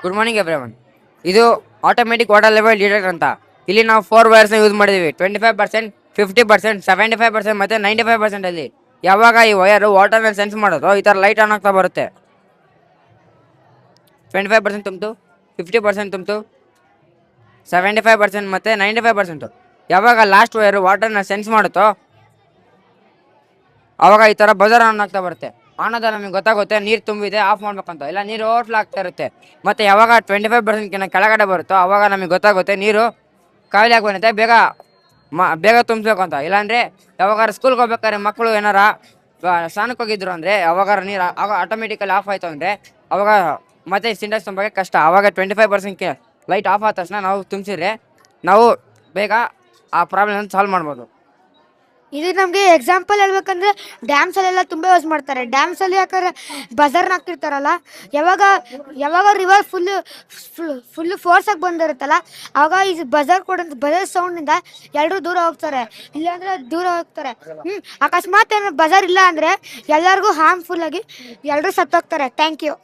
Good morning everyone. ಇದು automatic water level detector ಅಂತ. ಇಲ್ಲಿ ನಾವು 4 ವೈರ್ಸ್ನ ಯೂಸ್ ಮಾಡಿದ್ದೀವಿ. 25%, 50%, 75% ಮತ್ತು 95% ಅಲ್ಲಿ. ಯಾವಾಗ ಈ ವೈರು ವಾಟರ್ನ ಸೆನ್ಸ್ ಮಾಡೋದು ಈ ಥರ ಲೈಟ್ ಆನ್ ಆಗ್ತಾ ಬರುತ್ತೆ. 25% ತುಂಬಿತು, 50% ತುಂಬಿತು, 75% ಮತ್ತು 95%. ಯಾವಾಗ ಲಾಸ್ಟ್ ವೈರು ವಾಟರ್ನ ಸೆನ್ಸ್ ಮಾಡುತ್ತೋ ಅವಾಗ ಈ ಥರ ಬಜರ್ ಆನ್ ಆಗ್ತಾ ಬರುತ್ತೆ. ಆನದ ನಮಗೆ ಗೊತ್ತಾಗುತ್ತೆ ನೀರು ತುಂಬಿದೆ, ಆಫ್ ಮಾಡ್ಬೇಕಂತ. ಇಲ್ಲ ನೀರು ಓವರ್ಫ್ಲೋ ಆಗ್ತಾ ಇರುತ್ತೆ. ಮತ್ತು ಯಾವಾಗ 25% ಕೆಳಗಡೆ ಬರುತ್ತೋ ಅವಾಗ ನಮಗೆ ಗೊತ್ತಾಗುತ್ತೆ ನೀರು ಖಾಲಿ ಆಗಿ ಬಂದಿದೆ, ಬೇಗ ತುಂಬಿಸ್ಬೇಕು ಅಂತ. ಇಲ್ಲಾಂದರೆ ಯಾವಾಗ ಸ್ಕೂಲ್ಗೆ ಹೋಗ್ಬೇಕಾದ್ರೆ ಮಕ್ಕಳು ಏನಾರ ಸ್ನಾನಕ್ಕೆ ಹೋಗಿದ್ರು ಅಂದರೆ ಯಾವಾಗ ನೀರು ಆಗ ಆಟೋಮೆಟಿಕಲಿ ಆಫ್ ಆಯಿತು ಅಂದರೆ ಅವಾಗ ಮತ್ತೆ ಸಿಂಟೆಕ್ಸ್ ತುಂಬೋಕ್ಕೆ ಕಷ್ಟ. ಆವಾಗ 25% ಲೈಟ್ ಆಫ್ ಆದ ತಕ್ಷಣ ನಾವು ತುಂಬಿಸಿದ್ರೆ ನಾವು ಬೇಗ ಆ ಪ್ರಾಬ್ಲಮ್ ಸಾಲ್ವ್ ಮಾಡ್ಬೋದು. ಇದು ನಮಗೆ ಎಕ್ಸಾಂಪಲ್ ಹೇಳ್ಬೇಕಂದ್ರೆ ಡ್ಯಾಮ್ಸಲ್ಲೆಲ್ಲ ತುಂಬ ಯೂಸ್ ಮಾಡ್ತಾರೆ. ಡ್ಯಾಮ್ಸಲ್ಲಿ ಯಾಕಂದ್ರೆ ಬಜರ್ನ ಹಾಕ್ತಿರ್ತಾರಲ್ಲ, ಯಾವಾಗ ರಿವರ್ ಫುಲ್ಲು ಫೋರ್ಸಾಗಿ ಬಂದಿರುತ್ತಲ್ಲ ಆವಾಗ ಈ ಬಜರ್ ಸೌಂಡಿಂದ ಎಲ್ಲರೂ ದೂರ ಹೋಗ್ತಾರೆ, ಇಲ್ಲಾಂದರೆ ದೂರ ಹೋಗ್ತಾರೆ. ಅಕಸ್ಮಾತ್ ಏನು ಬಜರ್ ಇಲ್ಲ ಅಂದರೆ ಎಲ್ಲರಿಗೂ ಹಾರ್ಮ್ಫುಲ್ಲಾಗಿ ಎಲ್ಲರೂ ಸತ್ತೋಗ್ತಾರೆ. Thank you.